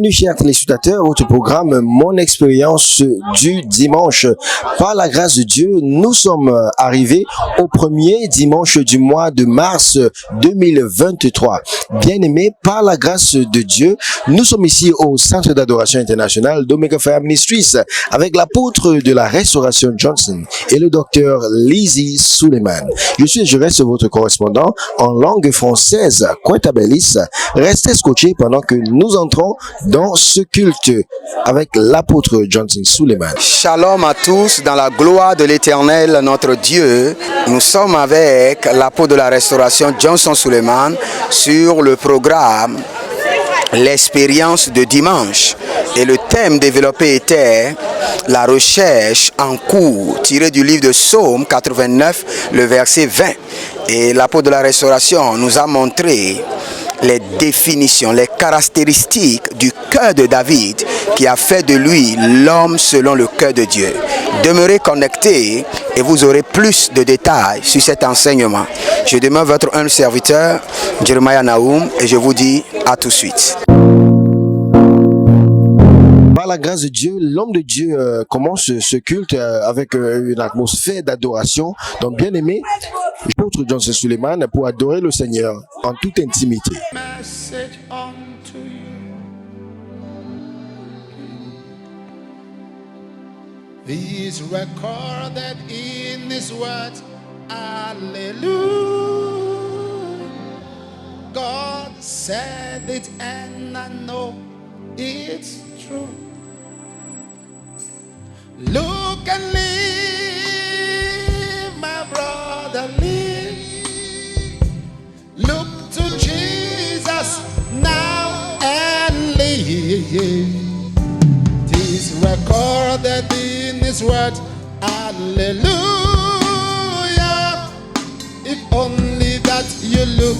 Bienvenue chers téléspectateurs à votre programme Mon expérience du dimanche. Par la grâce de Dieu, nous sommes arrivés au premier dimanche du mois de mars 2023. Bien-aimés, par la grâce de Dieu, nous sommes ici au Centre d'adoration international d'Omega Fire Ministries avec l'apôtre de la restauration Johnson et le docteur Lizzie Suleiman. Je reste votre correspondant en langue française, Quintabellis. Restez scotchés pendant que nous entrons dans ce culte avec l'apôtre Johnson Suleiman. Shalom à tous, dans la gloire de l'Éternel, notre Dieu. Nous sommes avec l'apôtre de la restauration Johnson Suleiman sur le programme L'expérience de dimanche. Et le thème développé était la recherche en cours, tiré du livre de Psaume 89, le verset 20. Et l'apôtre de la restauration nous a montré les définitions, les caractéristiques du cœur de David qui a fait de lui l'homme selon le cœur de Dieu. Demeurez connectés et vous aurez plus de détails sur cet enseignement. Je demeure votre humble serviteur, Jeremiah Naoum, et je vous dis à tout de suite. Par la grâce de Dieu, l'homme de Dieu commence ce culte avec une atmosphère d'adoration. Donc, bien aimé, l'apôtre Johnson Suleiman pour adorer le Seigneur en toute intimité. These recorded in His word, hallelujah. God said it and I know it's true. Look and live, my brother, live. Look to Jesus now and live. Tis recorded in His word, hallelujah. If only that you look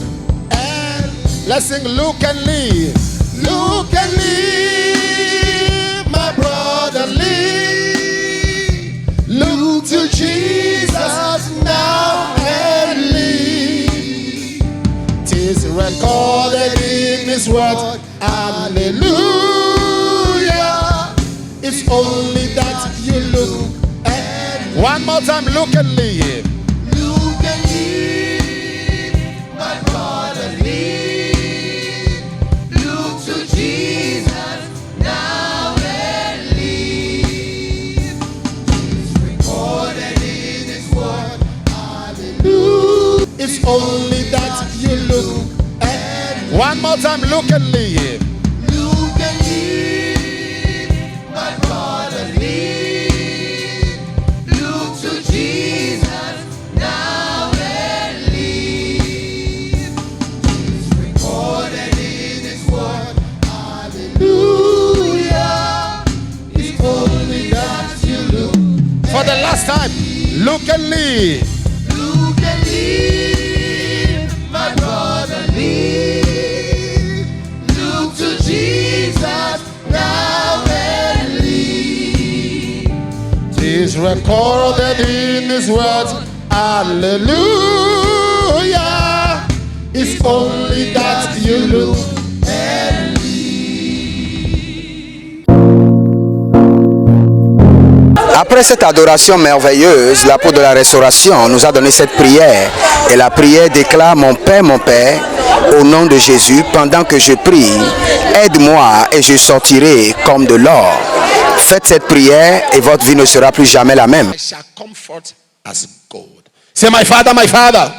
and let's sing, look and live. Look and live, my brother, live. Look to Jesus now and live. Tis recorded in His word, hallelujah. It's only that you look and one more time, look and live. Look and live, my brother, live. Look to Jesus now and live. It's recorded in His word, hallelujah. It's only that you look and one more time, look and live. Look and live, my brother, live. Look to Jesus now and live. It's recorded in His word, hallelujah. It's only that you look. For the last time, look and live. Look and live, my brother, live. Look to Jesus now and live. Tis recorded in His words, hallelujah. It's only that you look and Après cette adoration merveilleuse, l'apôtre de la restauration nous a donné cette prière. Et la prière déclare: mon Père, au nom de Jésus, pendant que je prie, aide-moi et je sortirai comme de l'or. Faites cette prière et votre vie ne sera plus jamais la même. I shall come forth as gold. Say, my Father, my Father.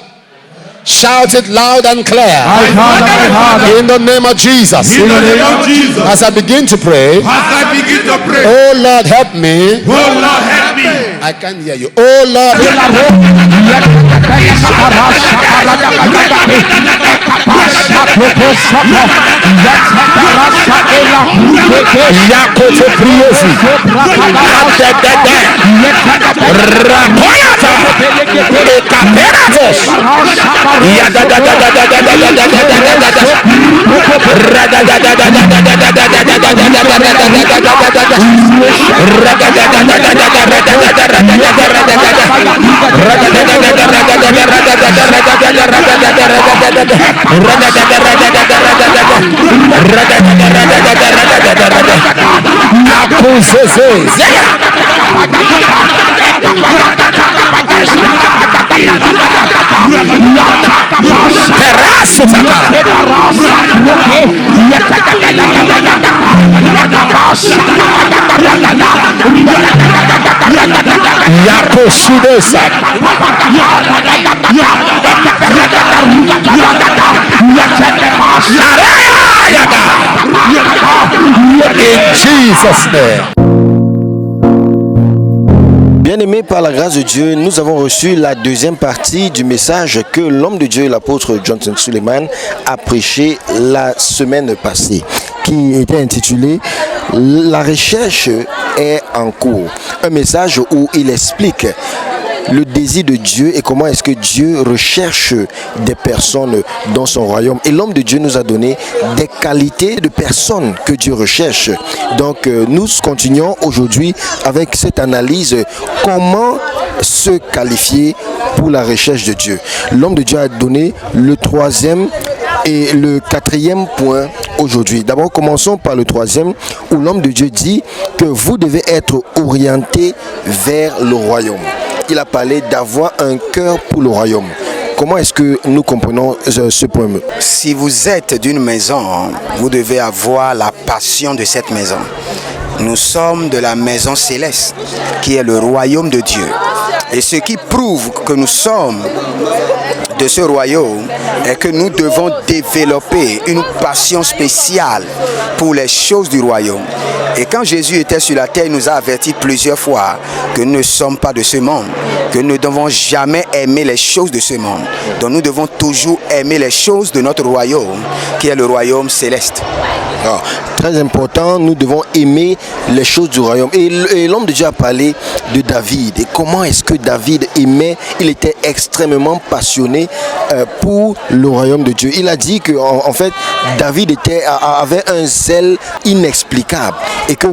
Shout it loud and clear. My Father, my Father. In the name of Jesus. In the name of Jesus. As I begin to pray. As I begin to pray. Oh Lord, help me. Oh Lord, help me. I can't hear you. Oh Lord, help me. In Jesus' name. Bien-aimés, par la grâce de Dieu, nous avons reçu la deuxième partie du message que l'homme de Dieu, l'apôtre Johnson Suleiman, a prêché la semaine passée, qui était intitulé « La recherche est en cours ». Un message où il explique le désir de Dieu et comment est-ce que Dieu recherche des personnes dans son royaume. Et l'homme de Dieu nous a donné des qualités de personnes que Dieu recherche. Donc nous continuons aujourd'hui avec cette analyse, comment se qualifier pour la recherche de Dieu. L'homme de Dieu a donné le troisième et le quatrième point aujourd'hui. D'abord, commençons par le troisième, où l'homme de Dieu dit que vous devez être orienté vers le royaume. Il a parlé d'avoir un cœur pour le royaume. Comment est-ce que nous comprenons ce point? Si vous êtes d'une maison, vous devez avoir la passion de cette maison. Nous sommes de la maison céleste, qui est le royaume de Dieu. Et ce qui prouve que nous sommes de ce royaume est que nous devons développer une passion spéciale pour les choses du royaume. Et quand Jésus était sur la terre, il nous a averti plusieurs fois que nous ne sommes pas de ce monde, que nous ne devons jamais aimer les choses de ce monde. Donc nous devons toujours aimer les choses de notre royaume, qui est le royaume céleste. Alors, très important, nous devons aimer les choses du royaume. Et l'homme de Dieu a parlé de David. Et comment est-ce que David aimait? Il était extrêmement passionné pour le royaume de Dieu. Il a dit que en fait, David avait un zèle inexplicable. Et que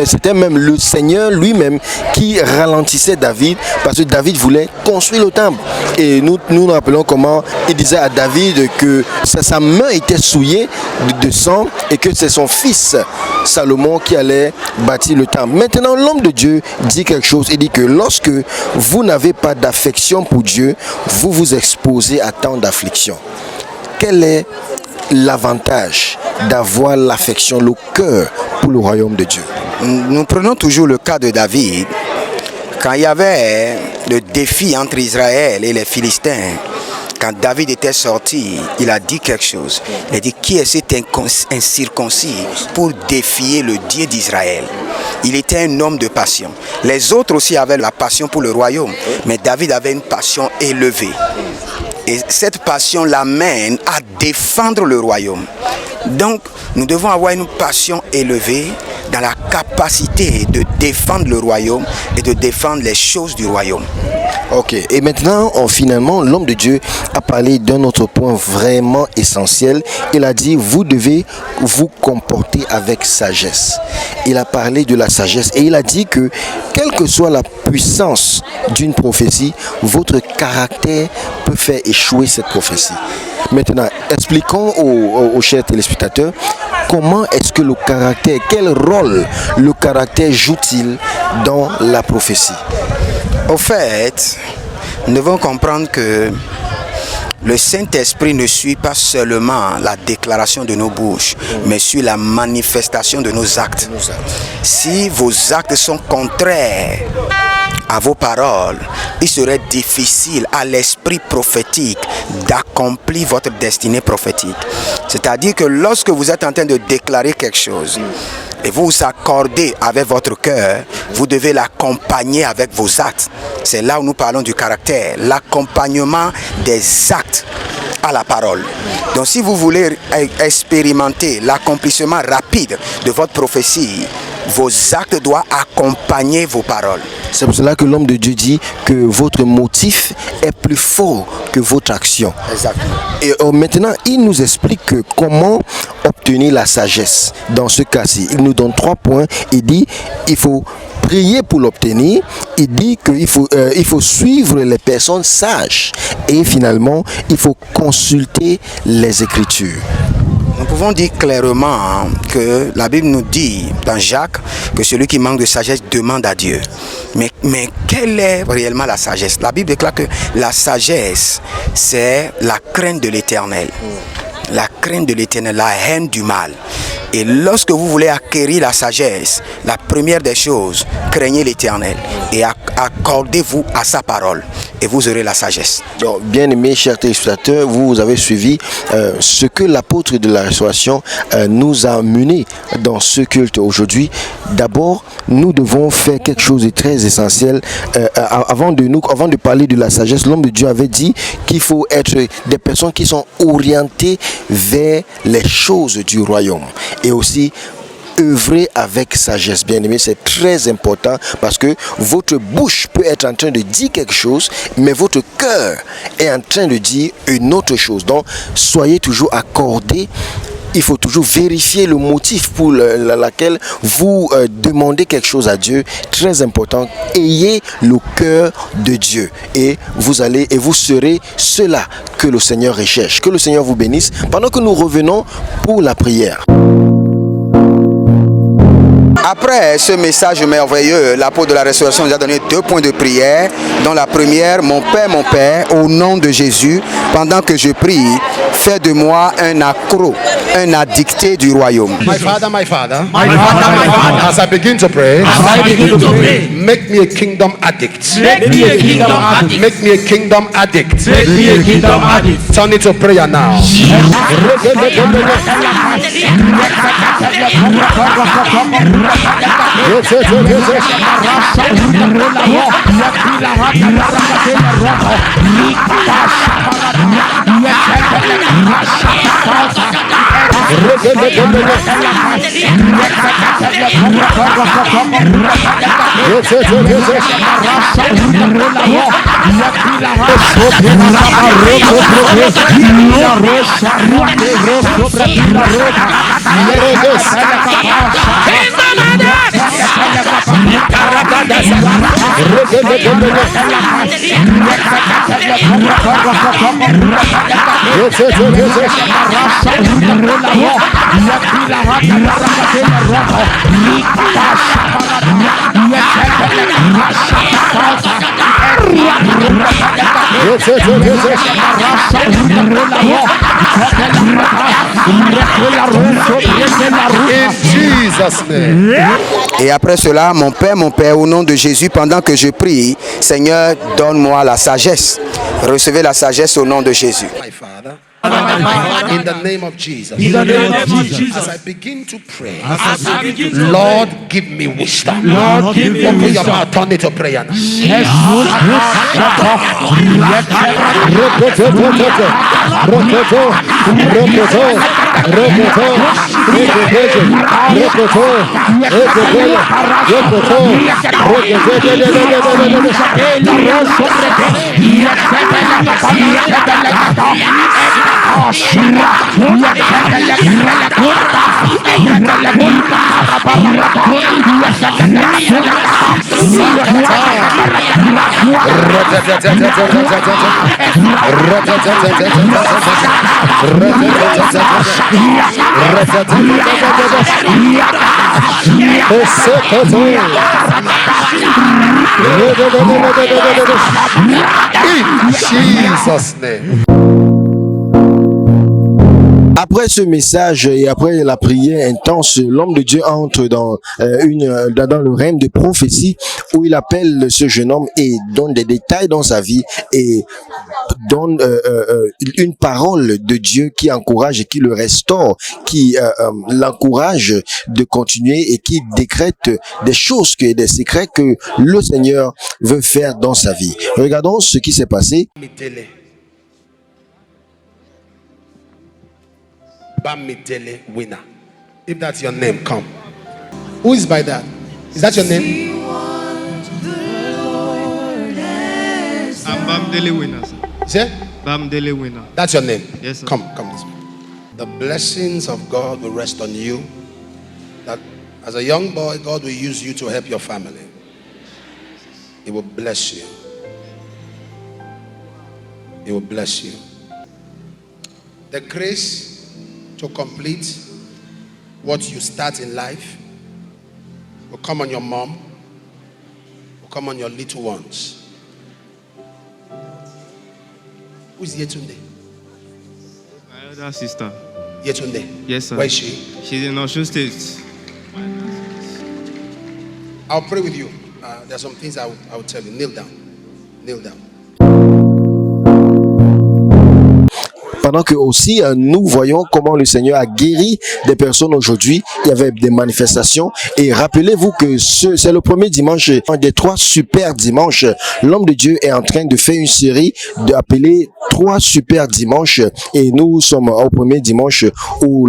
c'était même le Seigneur lui-même qui ralentissait David, parce que David voulait construire le temple. Et nous rappelons comment il disait à David que sa main était souillée de sang et que c'est son fils Salomon qui allait bâtir le temple. Maintenant, l'homme de Dieu dit quelque chose. Il dit que lorsque vous n'avez pas d'affection pour Dieu, vous vous exposez à tant d'afflictions. Quel est l'avantage d'avoir l'affection, le cœur pour le royaume de Dieu? Nous prenons toujours le cas de David. Quand il y avait le défi entre Israël et les Philistins, quand David était sorti, il a dit quelque chose. Il a dit: qui est cet incirconcis pour défier le Dieu d'Israël? Il était un homme de passion. Les autres aussi avaient la passion pour le royaume, mais David avait une passion élevée. Et cette passion l'amène à défendre le royaume. Donc, nous devons avoir une passion élevée dans la capacité de défendre le royaume et de défendre les choses du royaume. Ok, et maintenant, finalement, l'homme de Dieu a parlé d'un autre point vraiment essentiel. Il a dit, vous devez vous comporter avec sagesse. Il a parlé de la sagesse et il a dit que, quelle que soit la puissance d'une prophétie, votre caractère peut faire échouer cette prophétie. Maintenant, expliquons aux chers téléspectateurs, comment est-ce que le caractère, quel rôle le caractère joue-t-il dans la prophétie? Au fait, nous devons comprendre que le Saint-Esprit ne suit pas seulement la déclaration de nos bouches, mais suit la manifestation de nos actes. Si vos actes sont contraires à vos paroles, il serait difficile à l'esprit prophétique d'accomplir votre destinée prophétique. C'est-à-dire que lorsque vous êtes en train de déclarer quelque chose et vous vous accordez avec votre cœur, vous devez l'accompagner avec vos actes. C'est là où nous parlons du caractère, l'accompagnement des actes à la parole. Donc si vous voulez expérimenter l'accomplissement rapide de votre prophétie, vos actes doivent accompagner vos paroles. C'est pour cela que l'homme de Dieu dit que votre motif est plus fort que votre action. Exactement. Et maintenant, il nous explique que comment obtenir la sagesse dans ce cas-ci. Il nous donne 3 points. Il dit il faut prier pour l'obtenir. Il dit qu'il faut suivre les personnes sages. Et finalement, il faut consulter les Écritures. Nous pouvons avons dit clairement que la Bible nous dit dans Jacques que celui qui manque de sagesse demande à Dieu. Mais quelle est réellement la sagesse? La Bible déclare que la sagesse, c'est la crainte de l'Éternel. La crainte de l'Éternel, la haine du mal. Et lorsque vous voulez acquérir la sagesse, la première des choses, craignez l'Éternel et accordez-vous à sa parole et vous aurez la sagesse. Donc, bien aimés chers téléspectateurs, vous avez suivi ce que l'apôtre de la restauration nous a mené dans ce culte aujourd'hui. D'abord, nous devons faire quelque chose de très essentiel. Avant de parler de la sagesse, l'homme de Dieu avait dit qu'il faut être des personnes qui sont orientées vers les choses du royaume. Et aussi œuvrer avec sagesse. Bien aimé, c'est très important parce que votre bouche peut être en train de dire quelque chose, mais votre cœur est en train de dire une autre chose. Donc, soyez toujours accordés. Il faut toujours vérifier le motif pour lequel vous demandez quelque chose à Dieu. Très important. Ayez le cœur de Dieu et vous serez cela que le Seigneur recherche. Que le Seigneur vous bénisse. Pendant que nous revenons pour la prière. Après ce message merveilleux, l'apôtre de la restauration nous a donné 2 points de prière, dont la première, mon Père, au nom de Jésus, pendant que je prie, fais de moi un accro, un addicté du royaume. My Father, My Father, my Father, as I begin to pray, make me a kingdom addict. make me a kingdom addict. Make me a kingdom addict. Make me a kingdom addict. Turn it to prayer now. In Jesus' name. Et après cela, mon Père, au nom de Jésus, pendant que je prie, Seigneur, donne-moi la sagesse. Recevez la sagesse au nom de Jésus. My Father, in the name of Jesus, In the name of Jesus. as I begin to pray, As I begin to Lord, give me wisdom. Lord, give me Open your wisdom. mouth, turn it to prayer now. In Jesus' name. Après ce message et après la prière intense, l'homme de Dieu entre dans le règne de prophétie où il appelle ce jeune homme et donne des détails dans sa vie et donne une parole de Dieu qui encourage et qui le restaure, qui l'encourage de continuer et qui décrète des secrets que le Seigneur veut faire dans sa vie. Regardons ce qui s'est passé. Bamidele winner. If that's your name, come. Who is by that? Is that your name? I'm Bamdele winner, sir. Is it? Bamdele winner. That's your name? Yes, sir. Come this way. The blessings of God will rest on you. That as a young boy, God will use you to help your family. He will bless you. He will bless you. The grace to complete what you start in life will come on your mom, will come on your little ones. Who's Yetunde? My elder sister. Yetunde? Yes, sir. Where is she? She's in Osun State. I'll pray with you. There are some things I will tell you. Kneel down. Kneel down. Pendant que aussi nous voyons comment le Seigneur a guéri des personnes aujourd'hui, il y avait des manifestations. Et rappelez-vous que c'est le premier dimanche, un des 3 super dimanches. L'homme de Dieu est en train de faire une série d'appeler 3 super dimanches. Et nous sommes au premier dimanche où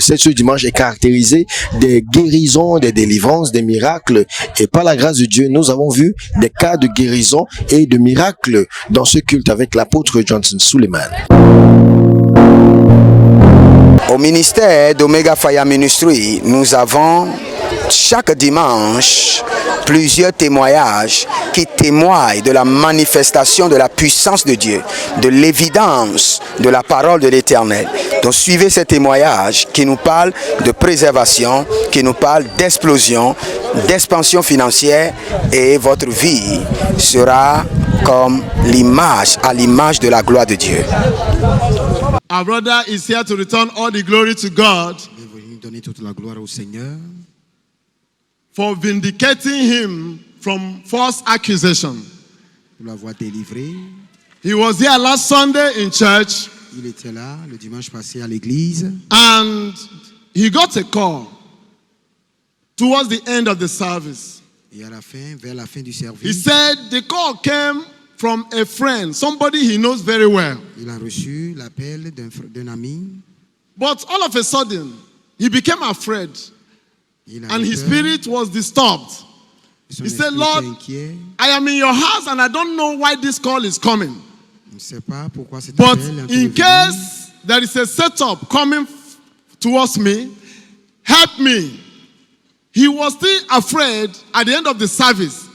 ce dimanche est caractérisé des guérisons, des délivrances, des miracles. Et par la grâce de Dieu, nous avons vu des cas de guérison et de miracles dans ce culte avec l'apôtre Johnson Suleiman. Au ministère d'Omega Fire Ministry, nous avons chaque dimanche plusieurs témoignages qui témoignent de la manifestation de la puissance de Dieu, de l'évidence de la parole de l'Éternel. Donc suivez ces témoignages qui nous parlent de préservation, qui nous parlent d'explosion, d'expansion financière, et votre vie sera comme à l'image de la gloire de Dieu. Our brother is here to return all the glory to God Donner toute la gloire au Seigneur for vindicating him from false accusation. pour l'avoir délivré. He was here last Sunday in church Il était là le dimanche passé à l'église and he got a call towards the end of the service. et à la fin, vers la fin du He service, said the call came from a friend, somebody he knows very well. il a reçu l'appel d'un ami. But all of a sudden, he became afraid Il a and eu his peur, spirit was disturbed. son He said, esprit Lord, était inquiet. I am in your house and I don't know why this call is coming. On ne sait pas pourquoi cet But appel est en train de in venir. case there is a setup coming towards me, help me. He was still afraid at the end of the service.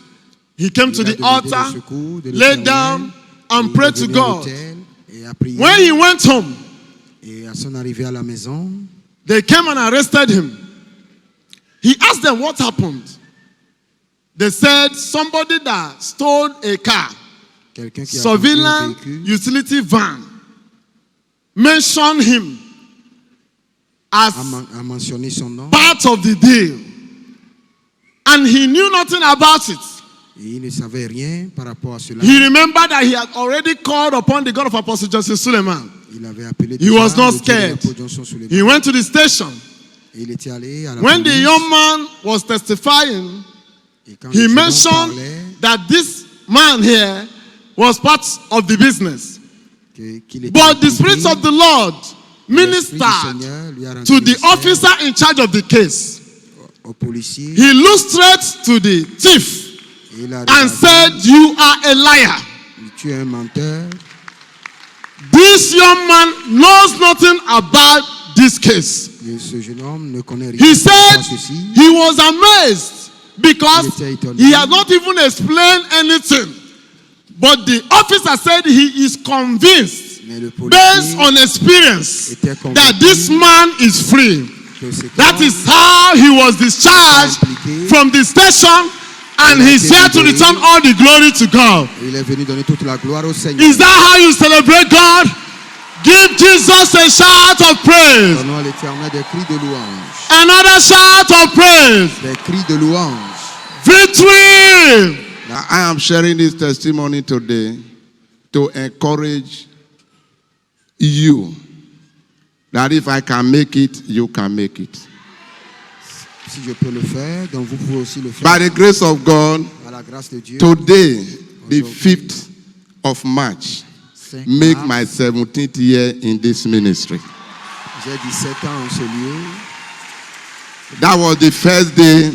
He came to Il a the demandé altar, le secours de laid l'Éternel, down, et and il prayed est to venu à God. l'autel et a prié. When he went home, Et à son arrivée à la maison, they came and arrested him. He asked them what happened. They said somebody that stole a car, quelqu'un qui a volé un surveillance véhicule utility van, mentioned him as a mentionné son nom part of the deal. And he knew nothing about it. et il ne savait rien par rapport à cela. He remembered that he had already called upon the God of Apostle Joseph Suleiman. Il avait appelé He déjà was not le Dieu de scared. l'apôtre Johnson Suleiman. He went to the station. Et il était allé à la When the police. young man was testifying, Et quand he le jeune homme mentioned parlait, that this man here was part of the business. qu'il était But the impliqué, Spirit of the Lord l'Esprit du ministered Seigneur lui a rendu to the ministère officer in charge of the case. au policier. He looked straight to the thief Et il a and regardé, said, "You are a liar. tu es un menteur. This young man knows nothing about this case." Et ce jeune homme ne connaît rien He sur said ceci. he was amazed because Il était étonné. he had not even explained anything. But the officer said he is convinced, Mais le policier based on experience, était convaincu that this man is free. que cet That homme is how he was discharged impliqué. from the station, and he's here to return all the glory to God. il est venu donner toute la gloire au Seigneur. Is that how you celebrate God? Give Jesus a shout of praise. Donnons à l'Éternel des cris de louange. Another shout of praise. Des cris de louange. Victory. Now, I am sharing this testimony today to encourage you that if I can make it, you can make it. Si je peux le faire, donc vous pouvez aussi le faire. By the grace of God, À la grâce de Dieu. today, the 5th of March, 5 make mars, my 17th year in this ministry. J'ai 17 ans en ce lieu. That was the first day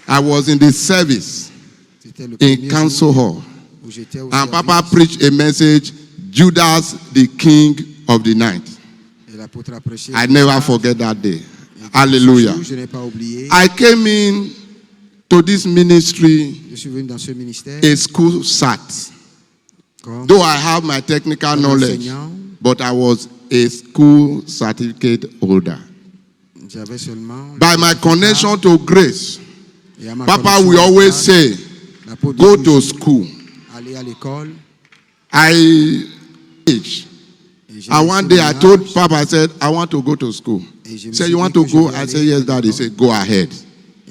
I was in the service C'était le in premier Council jour Hall. où j'étais au And service. Papa preached a message, Judas, the king of the night. Et l'apôtre a prêché. I never forget that day. Et ce Hallelujah. jour, je n'ai pas oublié. I came in to this ministry, Je suis venu dans ce ministère. a school sat. Comme Though I have my technical un knowledge, enseignant, but I was a school certificate holder. J'avais seulement By my connection to grace, et à ma Papa connexion will à always la say, l'apôtre go dit to toujours, school. aller à l'école. I Et j'ai and laissé one day I mon told âge, Papa, I said, I want to go to school. et je He me said, suis you dit want to que je go? vais I aller said, yes, à Dad. He l'école. said, go ahead.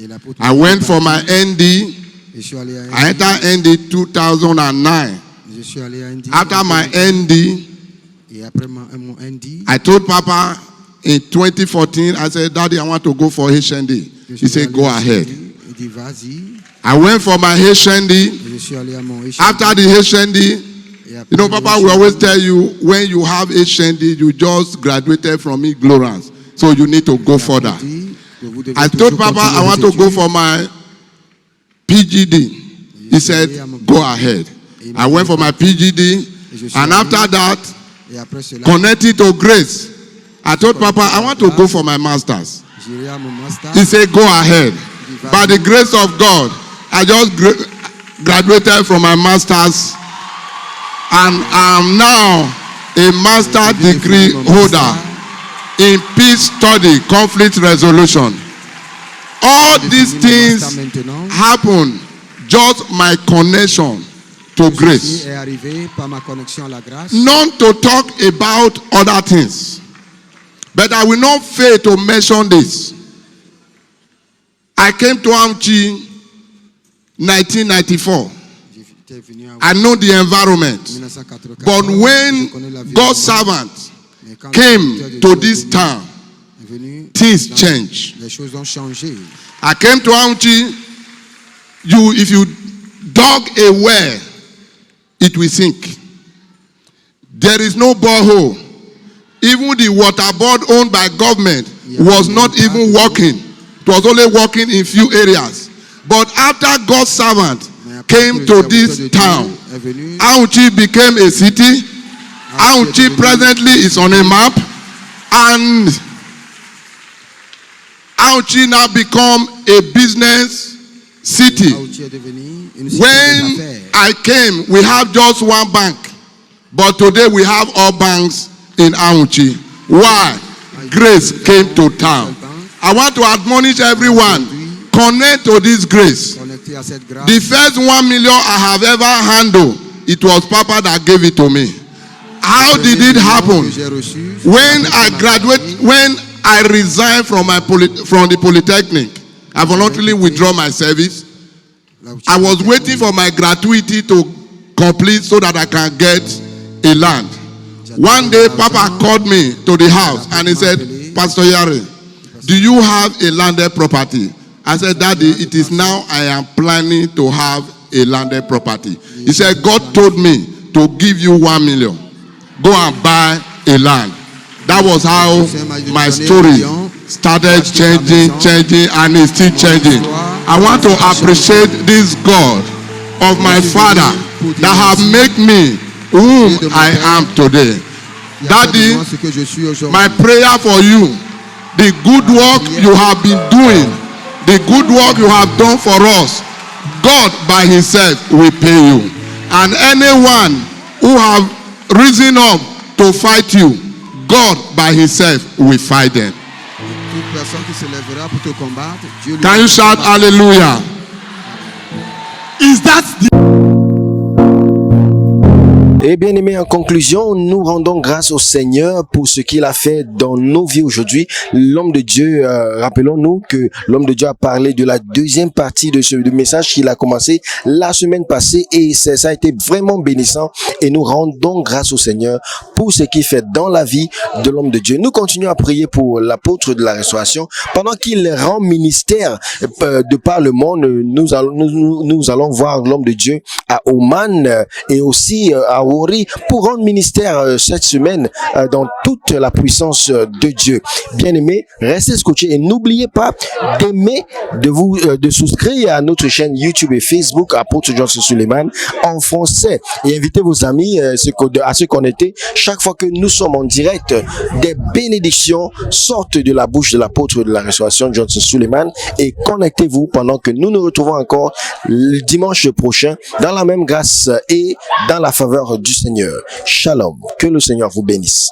Et l'apôtre I dit, went for parti. my ND. Et je suis allé à I ND. entered ND 2009. Je suis allé à ND. After my ND, Et après mon ND, I told Papa in 2014, I said, Daddy, I want to go for HND. je He suis said, allé go à ahead. ND. Il dit, vas-y. I went for my HND. Et je suis allé à mon HND. After the HND, Et après you know, mon Papa HND, will always tell you, when you have HND, you just graduated from ignorance. So you need to go il further. dit que vous devez I told toujours Papa, continuer I want vos to go études. for my PGD. He said, go ahead. I went for my PGD. And after that, Et après cela, connected to grace, I told Papa, I want to go for my master's. j'irai à mon master. He said, go ahead. By the grace of God, I just graduated from my master's and I'm now a master degree holder in peace study, conflict resolution. All these things happen just my connection to grace. Est arrivé par ma connexion à la grâce. Not to talk about other things, but I will not fail to mention this. I came to Amchi 1994. J'étais venu en I know the environment. 1994. But Je when connais la vie God's là-bas. servant Mais quand came le serviteur de to Dieu this town, est venu, things dans- change. les choses ont changé. I came to Amchi. If you dug a well, it will sink. There is no borehole. Even the water board owned by government was not even working. It was only working in few areas. But after God's servant Mais après came que to le serviteur this de Dieu town, est venu, Auchi became a city. Auchi presently is on a map. And Auchi now become a business city. Auchi est devenu une cité des When affaires. I came, we have just one bank. But today we have all banks in Auchi. Why? Grace came to town. I want to admonish everyone, connect to this grace. Connecté à cette grâce. The first 1 million I have ever handled, it was Papa that gave it to me. How did it happen? Que j'ai reçu, When après I ma graduate, famille, when I resigned from from the Polytechnic, I voluntarily withdraw my service. là où tu I was étais, waiting for my gratuity to complete so that I can get a land. One day, Papa called me to the house and he said, Pastor Yari, do you have a landed property? I said, Daddy, it is now I am planning to have a landed property. He said, God told me to give you 1 million. Go and buy a land. That was how my story started changing, and it's still changing. I want to appreciate this God of my father that have made me whom I am today. Daddy, ce que je suis aujourd'hui. my prayer for you, the good work you have been doing, the good work you have done for us, God by himself will pay you. And anyone who have risen up to fight you, God by himself will fight them. Toute personne qui se lèvera pour te combattre, Dieu lui Can you shout hallelujah? Is that the Et bien aimé, en conclusion, nous rendons grâce au Seigneur pour ce qu'il a fait dans nos vies aujourd'hui. L'homme de Dieu, rappelons-nous que l'homme de Dieu a parlé de la deuxième partie de ce message qu'il a commencé la semaine passée et ça a été vraiment bénissant et nous rendons grâce au Seigneur pour ce qu'il fait dans la vie de l'homme de Dieu. Nous continuons à prier pour l'apôtre de la restauration pendant qu'il rend ministère de par le monde. Nous allons voir l'homme de Dieu à Oman et aussi à Wori pour rendre ministère cette semaine dans toute la puissance de Dieu. Bien-aimés, restez scotchés et n'oubliez pas d'aimer, de souscrire à notre chaîne YouTube et Facebook Apôtre Johnson Suleiman en français et invitez vos amis à se connecter chaque fois que nous sommes en direct. Des bénédictions sortent de la bouche de l'apôtre de la restauration Johnson Suleiman et connectez-vous pendant que nous nous retrouvons encore le dimanche prochain dans la même grâce et dans la faveur du Seigneur. Shalom. Que le Seigneur vous bénisse.